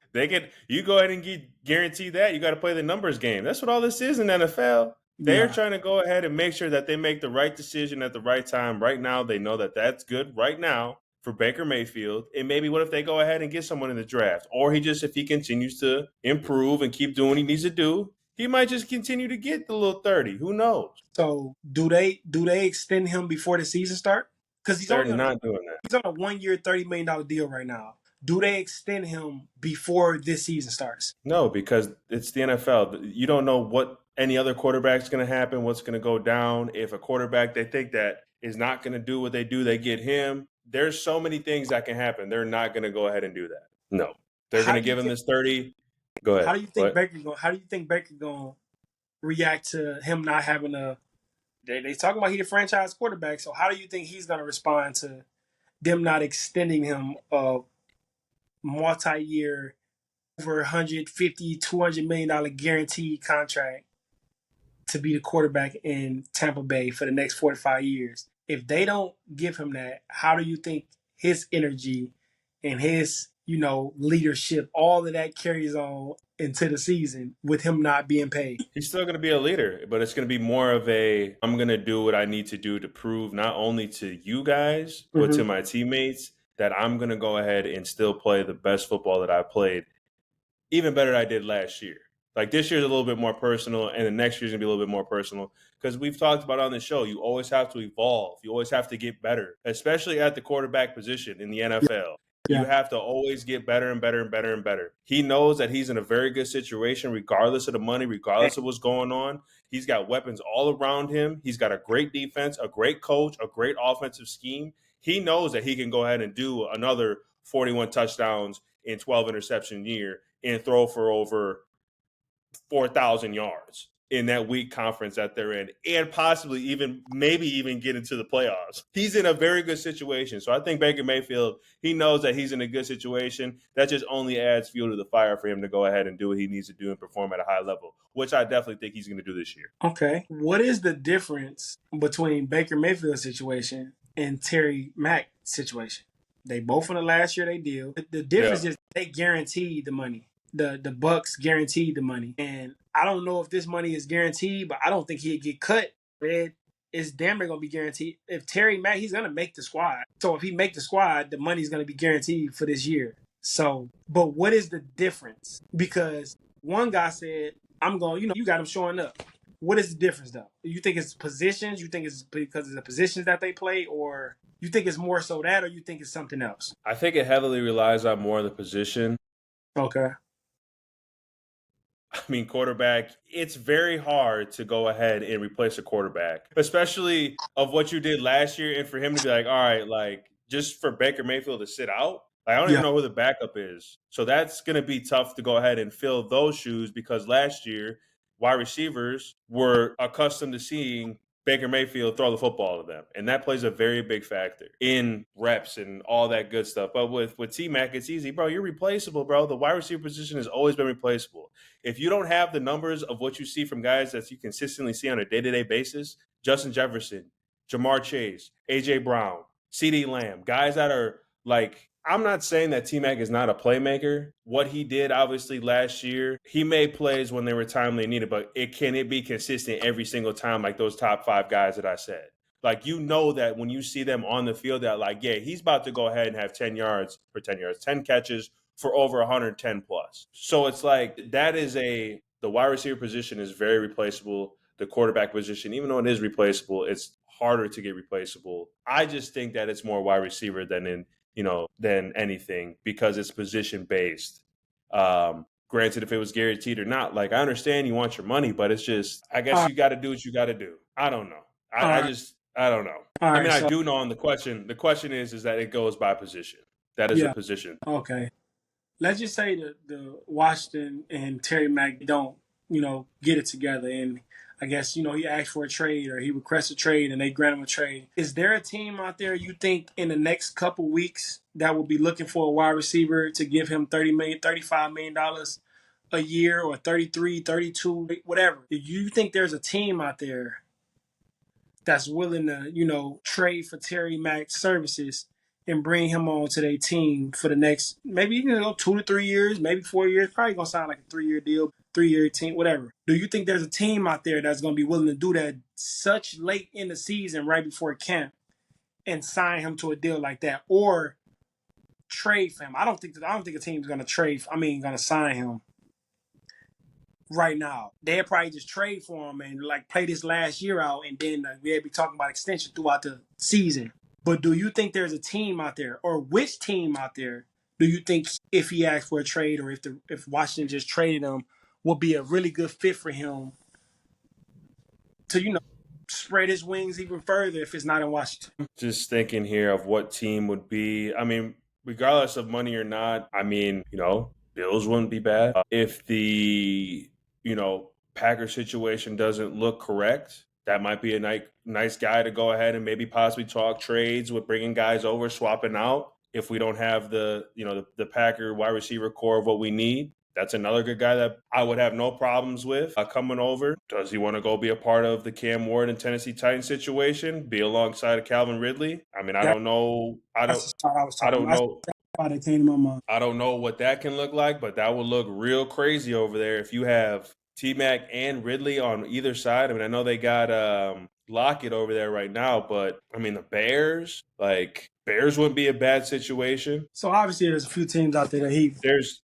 You go ahead and guarantee that. You got to play the numbers game. That's what all this is in the NFL. They're trying to go ahead and make sure that they make the right decision at the right time. Right now, they know that that's good right now for Baker Mayfield. And maybe what if they go ahead and get someone in the draft? Or if he continues to improve and keep doing what he needs to do, he might just continue to get the little 30. Who knows? So do they extend him before the season start? Because they're not doing that. He's on a 1-year, $30 million deal right now. Do they extend him before this season starts? No, because it's the NFL. You don't know what any other quarterback's going to happen, what's going to go down. If a quarterback they think that is not going to do what they do, they get him. There's so many things that can happen. They're not going to go ahead and do that. No. They're going to give him this 30. Go ahead. How do you think Baker going to react to him not having they talking about he the franchise quarterback, so how do you think he's going to respond to them not extending him a multi-year, over $150, $200 million guaranteed contract to be the quarterback in Tampa Bay for the next 4 to 5 years? If they don't give him that, how do you think his energy and his, leadership, all of that carries on into the season with him not being paid? He's still going to be a leader, but it's going to be more of I'm going to do what I need to do to prove not only to you guys, but to my teammates that I'm going to go ahead and still play the best football that I played, even better than I did last year. Like, this year's a little bit more personal, and the next year's going to be a little bit more personal. Because we've talked about on the show, you always have to evolve. You always have to get better, especially at the quarterback position in the NFL. You have to always get better and better and better and better. He knows that he's in a very good situation, regardless of the money, regardless of what's going on. He's got weapons all around him. He's got a great defense, a great coach, a great offensive scheme. He knows that he can go ahead and do another 41 touchdowns in 12 interception year and throw for over 4,000 yards. in that weak conference that they're in, and possibly maybe even get into the playoffs. He's in a very good situation. So I think Baker Mayfield, he knows that he's in a good situation. That just only adds fuel to the fire for him to go ahead and do what he needs to do and perform at a high level, which I definitely think he's going to do this year. Okay. What is the difference between Baker Mayfield's situation and Terry Mack's situation? They both in the last year they deal. The difference is they guaranteed the money. The Bucks guaranteed the money. And I don't know if this money is guaranteed, but I don't think he'd get cut. It's damn near going to be guaranteed. If Terry Mack, he's going to make the squad. So if he make the squad, the money's going to be guaranteed for this year. So, but what is the difference? Because one guy said, I'm going, you got him showing up. What is the difference, though? You think it's positions? You think it's because of the positions that they play? Or you think it's more so that, or you think it's something else? I think it heavily relies on more of the position. Okay. I mean, quarterback, it's very hard to go ahead and replace a quarterback, especially of what you did last year. And for him to be like, all right, like just for Baker Mayfield to sit out, like, I don't even know who the backup is. So that's going to be tough to go ahead and fill those shoes because last year, wide receivers were accustomed to seeing Baker Mayfield throw the football to them. And that plays a very big factor in reps and all that good stuff. But with T-Mac, it's easy, bro. You're replaceable, bro. The wide receiver position has always been replaceable. If you don't have the numbers of what you see from guys that you consistently see on a day-to-day basis, Justin Jefferson, Jamar Chase, A.J. Brown, C.D. Lamb, guys that are like, I'm not saying that T-Mac is not a playmaker. What he did, obviously, last year, he made plays when they were timely and needed, but can it be consistent every single time like those top 5 guys that I said? Like, you know that when you see them on the field that, like, yeah, he's about to go ahead and have 10 catches for over 110 plus. So it's like that is the wide receiver position is very replaceable. The quarterback position, even though it is replaceable, it's harder to get replaceable. I just think that it's more wide receiver than anything because it's position based. Granted, if it was guaranteed or not, like I understand you want your money, but it's just, I guess you got to do what you got to do. I don't know. I don't know. I do know on the question is that it goes by position. That is a position. Okay. Let's just say the Washington and Terry Mack don't, get it together. And I guess, he asked for a trade or he requests a trade and they grant him a trade. Is there a team out there you think in the next couple weeks that will be looking for a wide receiver to give him $30 million, $35 million a year or 33, 32, whatever? Do you think there's a team out there that's willing to, trade for Terry Mack's services and bring him on to their team for the next, maybe 2 to 3 years, maybe 4 years? Probably going to sound like a 3-year deal, 3-year team, whatever. Do you think there's a team out there that's going to be willing to do that such late in the season, right before camp, and sign him to a deal like that, or trade for him? I don't think a team's going to going to sign him right now. They'll probably just trade for him and like play this last year out, and then we'll be talking about extension throughout the season. But do you think there's a team out there, or which team out there do you think, if he asked for a trade or if Washington just traded him, would be a really good fit for him to, spread his wings even further if it's not in Washington? Just thinking here of what team would be. I mean, regardless of money or not, I mean, Bills wouldn't be bad. If the, Packers situation doesn't look correct, that might be a nice guy to go ahead and maybe possibly talk trades with bringing guys over, swapping out. If we don't have the Packer wide receiver core of what we need, that's another good guy that I would have no problems with coming over. Does he want to go be a part of the Cam Ward and Tennessee Titans situation, be alongside of Calvin Ridley? I mean, I don't know. I don't know. It came to my mind. I don't know what that can look like, but that would look real crazy over there if you have T-Mac and Ridley on either side. I mean, I know they got Lockett over there right now, but I mean, the Bears wouldn't be a bad situation. So obviously there's a few teams out there that there's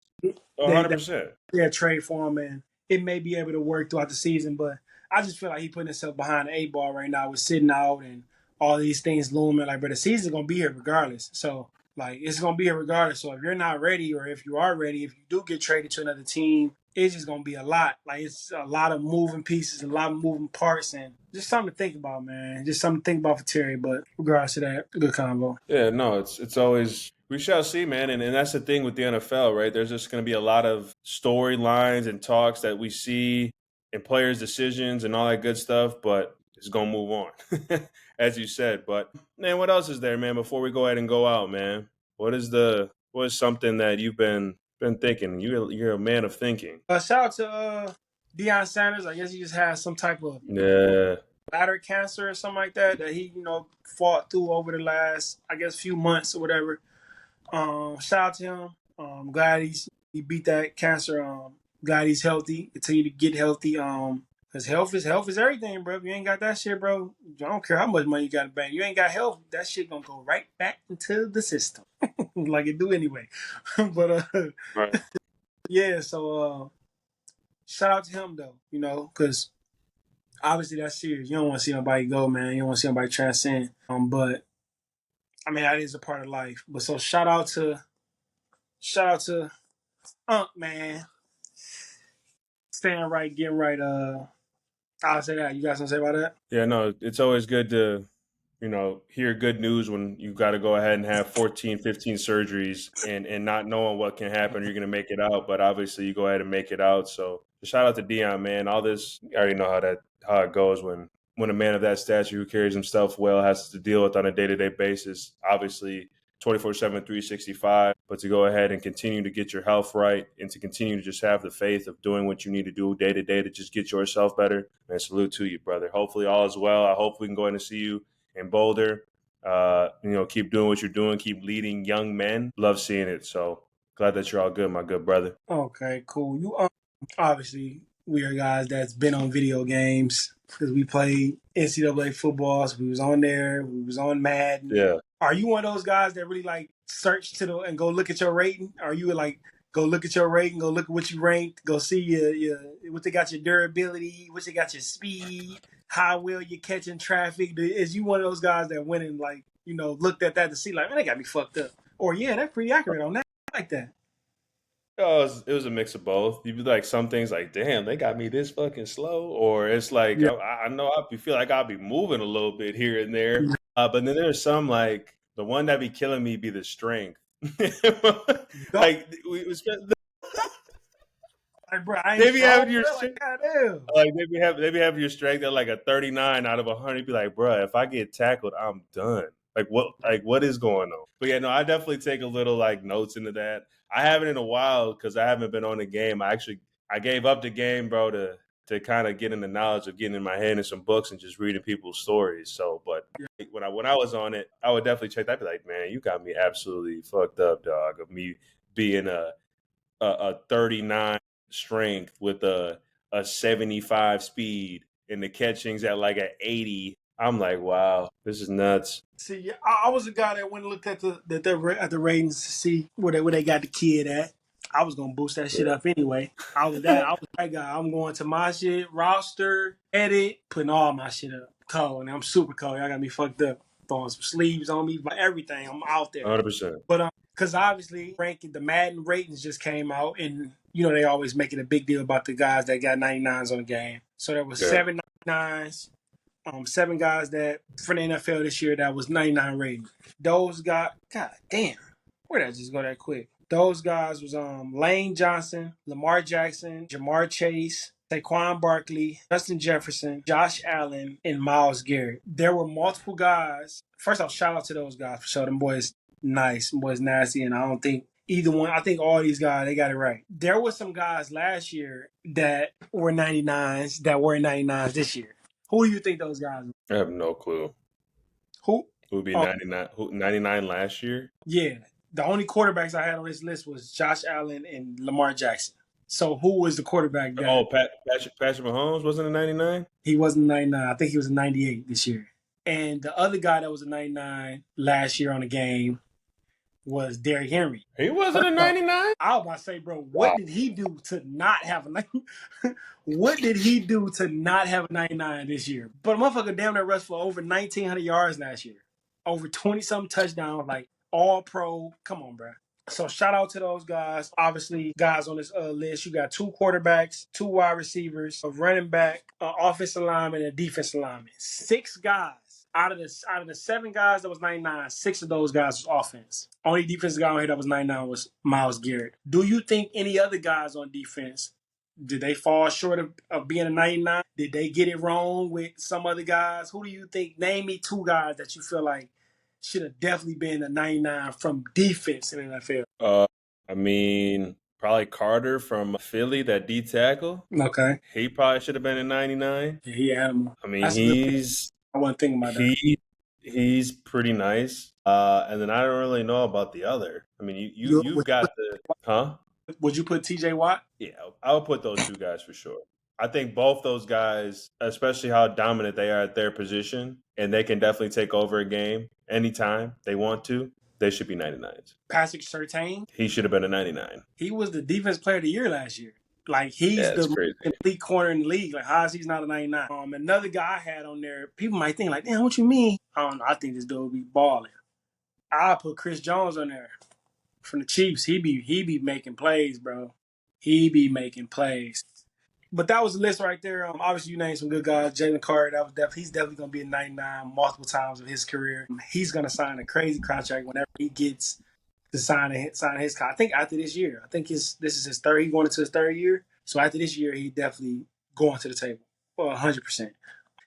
100%. Yeah, trade for him, and it may be able to work throughout the season, but I just feel like he putting himself behind the 8-ball right now with sitting out and all these things looming. Like, but the season's going to be here regardless. So, like, it's going to be here regardless. So if you're not ready, or if you are ready, if you do get traded to another team, it's just going to be a lot. Like, it's a lot of moving pieces, a lot of moving parts, and just something to think about, man. Just something to think about for Terry, but regardless to that, good combo. Yeah, no, it's always – we shall see, man. And that's the thing with the NFL, right? There's just going to be a lot of storylines and talks that we see and players' decisions and all that good stuff, but it's gonna move on, as you said. But man, what else is there, man? Before we go ahead and go out, man, what is something that you've been thinking? You're a man of thinking. Shout out to Deion Sanders. I guess he just has some type of Yeah. bladder cancer or something like that he fought through over the last, I guess, few months or whatever. Shout out to him. Glad he beat that cancer. Glad he's healthy. Continue to get healthy. Cause health is everything, bro. If you ain't got that shit, bro, I don't care how much money you got in the bank. You ain't got health, that shit gonna go right back into the system, like it do anyway. But Right. yeah. So shout out to him though, cause obviously that's serious. You don't want to see nobody go, man. You don't want to see nobody transcend. But I mean that is a part of life. But so shout out to man. Staying right, getting right. I'll say that. You got something to say about that? Yeah, no, it's always good to, hear good news when you got to go ahead and have 14, 15 surgeries and not knowing what can happen. You're going to make it out, but obviously you go ahead and make it out. So shout out to Deion, man. All this, I already know how it goes when a man of that stature who carries himself well has to deal with on a day-to-day basis. Obviously, 24/7, 365, but to go ahead and continue to get your health right and to continue to just have the faith of doing what you need to do day to day to just get yourself better. Man, salute to you, brother. Hopefully all is well. I hope we can go ahead and see you in Boulder. Keep doing what you're doing. Keep leading young men. Love seeing it. So glad that you're all good, my good brother. Okay, cool. You obviously we are guys that's been on video games because we played NCAA football. So we was on there. We was on Madden. Yeah. Are you one of those guys that really like search and go look at your rating? Are you like go look at your rating, go look at what you ranked, go see your what they got your durability, what they got your speed, how well you're catching traffic? Is you one of those guys that went and like looked at that to see like, man, they got me fucked up, or yeah, that's pretty accurate on that, I like that? Oh, it was a mix of both. You'd be like, some things like, damn, they got me this fucking slow. Or it's like, Yeah. I know feel like I'll be moving a little bit here and there. But then there's some like, the one that be killing me be the strength. Like, bro, I ain't they be having your like, they be having your strength at like a 39 out of 100. Be like, bro, if I get tackled, I'm done. Like what is going on? But yeah, no, I definitely take a little like notes into that. I haven't in a while because I haven't been on the game. I gave up the game, bro, to kind of get in the knowledge of getting in my head in some books and just reading people's stories. So, but when I was on it, I would definitely check that. I'd be like, man, you got me absolutely fucked up, dog. Of me being a 39 strength with a 75 speed and the catchings at like an 80. I'm like, wow, this is nuts. See, I was a guy that went and looked at the ratings to see where they got the kid at. I was gonna boost that shit up anyway. I was that guy. I'm going to my shit, roster, edit, putting all my shit up. Cold, and I'm super cold. Y'all got me fucked up. Throwing some sleeves on me, everything. I'm out there. 100%. But because obviously the Madden ratings just came out, and they always make it a big deal about the guys that got 99s on the game. So there was 7 99s. 7 guys that for the NFL this year that was 99 rating. Those guys, god damn, where did I just go that quick? Those guys was Lane Johnson, Lamar Jackson, Jamar Chase, Saquon Barkley, Justin Jefferson, Josh Allen, and Myles Garrett. There were multiple guys. First off, shout out to those guys for sure. Them boys nice, them boys nasty, and I don't think either one. I think all these guys, they got it right. There were some guys last year that were 99s that were 99s this year. Who do you think those guys are? I have no clue. Who would be 99? 99 last year? Yeah. The only quarterbacks I had on this list was Josh Allen and Lamar Jackson. So who was the quarterback guy? Oh, Patrick Mahomes wasn't a 99? He wasn't a 99. I think he was a 98 this year. And the other guy that was a 99 last year on the game was Derrick Henry. He wasn't a 99? I was about to say, bro, what did he do to not have a 99? What did he do to not have a 99 this year? But a motherfucker damn near rushed for over 1,900 yards last year. Over 20-something touchdowns, like all pro. Come on, bro. So shout out to those guys. Obviously, guys on this list, you got 2 quarterbacks, 2 wide receivers, a running back, an offensive lineman, and a defensive lineman. 6 guys. Out of the 7 guys that was 99, 6 of those guys was offense. Only defensive guy on here that was 99 was Myles Garrett. Do you think any other guys on defense Did they fall short of being a 99? Did they get it wrong with some other guys? Who do you think? Name me two guys that you feel like should have definitely been a 99 from defense in the NFL. I mean, probably Carter from Philly, that D tackle. Okay. He probably should have been a 99. Yeah, he had him. I mean, That's a good pick. I wasn't thinking about that. he's pretty nice. And then I don't really know about the other. I mean, you've got the huh? Would you put TJ Watt? Yeah, I would put those two guys for sure. I think both those guys, especially how dominant they are at their position, and they can definitely take over a game anytime they want to, they should be 99s. Patrick Surtain? He should have been a 99. He was the defense player of the year last year. Like, he's the elite corner in the league. Like, how is he's not a 99? Another guy I had on there, people might think, like, damn, what you mean? I don't know. I think this dude would be balling. I put Chris Jones on there from the Chiefs. He be making plays, bro. He be making plays. But that was the list right there. Obviously, you named some good guys. Jalen Carter, he's definitely going to be a 99 multiple times of his career. He's going to sign a crazy contract whenever he gets to sign his contract. I think after this year. I think this is his third. He's going into his third year. So after this year, he definitely going to the table for 100%.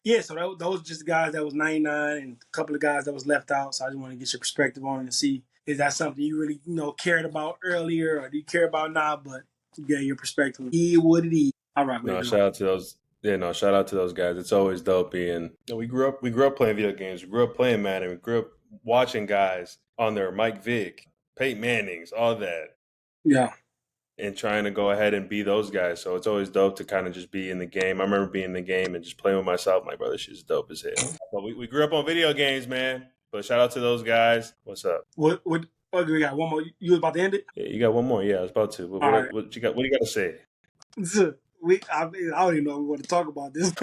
Yeah, so those just guys that was 99 and a couple of guys that was left out. So I just want to get your perspective on it and see, is that something you really cared about earlier, or do you care about now? But get your perspective. What it is. All right. No, shout out to those. Yeah, no, shout out to those guys. It's always dope being. We grew up playing video games. We grew up playing Madden. We grew up watching guys on their Mike Vick, Peyton Mannings, all that. Yeah. And trying to go ahead and be those guys. So it's always dope to kind of just be in the game. I remember being in the game and just playing with myself. My brother, shit's dope as hell. But we grew up on video games, man. But shout out to those guys. What's up? What we got? One more. You was about to end it? Yeah, you got one more. Yeah, I was about to. What you got? What do you got to say? I don't even know if we want to talk about this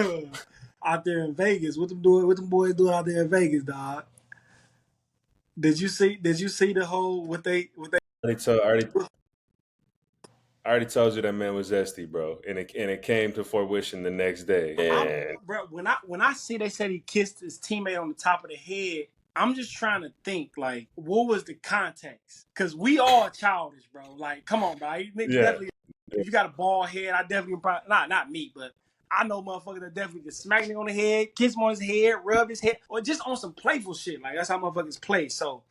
out there in Vegas. What them boys doing out there in Vegas, dog? Did you see the whole what they I already told you that man was zesty, bro, and it came to fruition the next day. And bro, when I see they said he kissed his teammate on the top of the head, I'm just trying to think, like, what was the context? Because we all childish, bro. Like, come on, bro. Definitely, if you got a bald head, I definitely probably not me, but I know motherfuckers that definitely can smack him on the head, kiss him on his head, rub his head, or just on some playful shit. Like, that's how motherfuckers play. So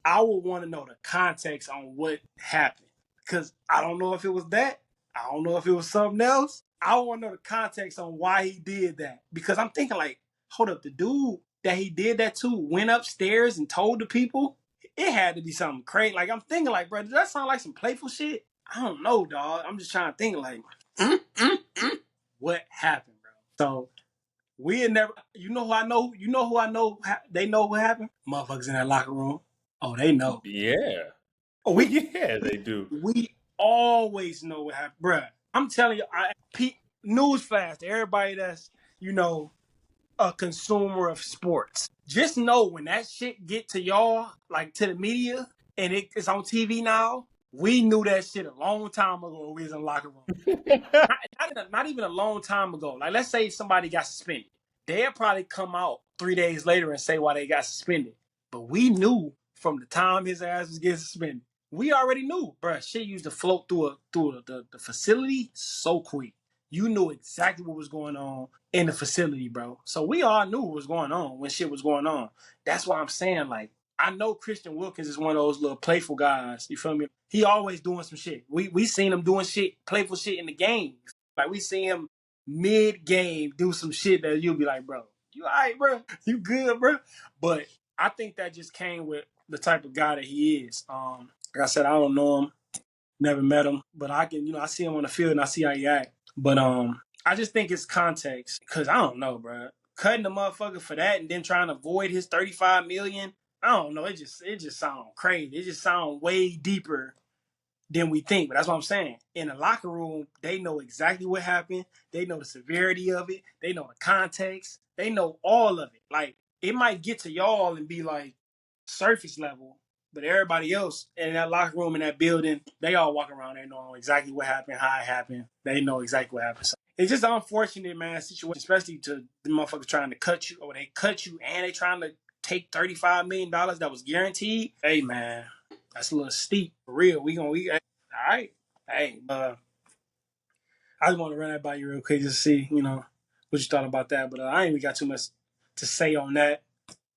I would want to know the context on what happened. Because I don't know if it was that. I don't know if it was something else. I want to know the context on why he did that. Because I'm thinking, like, hold up, the dude that he did that to went upstairs and told the people. It had to be something crazy. Like, I'm thinking, like, bro, does that sound like some playful shit? I don't know, dog. I'm just trying to think, like, what happened, bro? So we had never. You know who I know? You know who I know? They know what happened. Motherfuckers in that locker room. Oh, they know. Yeah. Oh, yeah, they do. We always know what happened, bruh. I'm telling you, newsflash to everybody that's a consumer of sports. Just know when that shit get to y'all, like to the media, and it's on TV now. We knew that shit a long time ago when we was in the locker room. not even a long time ago. Like, let's say somebody got suspended. They'll probably come out 3 days later and say why they got suspended. But we knew from the time his ass was getting suspended. We already knew, bro. Shit used to float through the facility so quick. You knew exactly what was going on in the facility, bro. So we all knew what was going on when shit was going on. That's why I'm saying, like, I know Christian Wilkins is one of those little playful guys. You feel me? He always doing some shit. We seen him doing shit, playful shit in the game. Like, we see him mid-game do some shit that you'll be like, bro, you all right, bro? You good, bro? But I think that just came with the type of guy that he is. Like I said, I don't know him, never met him, but I can, I see him on the field and I see how he act. But I just think it's context, because I don't know, bro. Cutting the motherfucker for that and then trying to avoid his $35 million, I don't know. It just sounds crazy. It just sounds way deeper than we think. But that's what I'm saying. In the locker room, they know exactly what happened. They know the severity of it. They know the context. They know all of it. Like, it might get to y'all and be like surface level, but everybody else in that locker room, in that building, they all walk around there knowing exactly what happened, how it happened. They know exactly what happened. So it's just an unfortunate, man, situation, especially to the motherfuckers trying to cut you, or they cut you and they trying to take $35 million that was guaranteed. Hey, man, that's a little steep. For real. All right. Hey, I just want to run that by you real quick just to see, what you thought about that. But I ain't even got too much to say on that.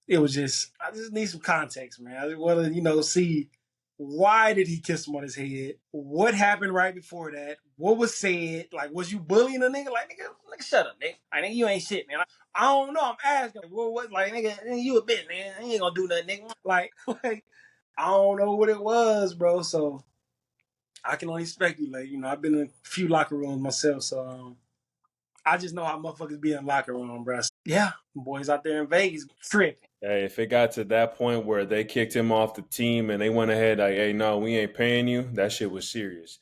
It was just, I just need some context, man. I just want to, see why did he kiss him on his head? What happened right before that? What was said? Like, was you bullying a nigga? Like, nigga, shut up, nigga. Like, nigga, you ain't shit, man. I don't know. I'm asking. Well, what? Like, nigga, you a bitch, man. I ain't gonna do nothing, nigga. Like, I don't know what it was, bro. So I can only speculate. I've been in a few locker rooms myself, so I just know how motherfuckers be in locker room, bro. Yeah, boys out there in Vegas tripping. Hey, if it got to that point where they kicked him off the team and they went ahead like, hey, no, we ain't paying you, that shit was serious.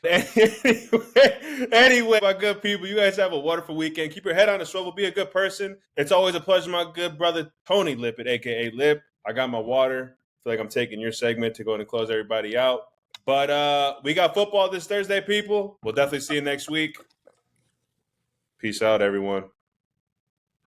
Anyway, my good people, you guys have a wonderful weekend. Keep your head on the swivel. Be a good person. It's always a pleasure, my good brother, Tony Lippett, a.k.a. Lip. I got my water. I feel like I'm taking your segment to go and close everybody out. But we got football this Thursday, people. We'll definitely see you next week. Peace out, everyone.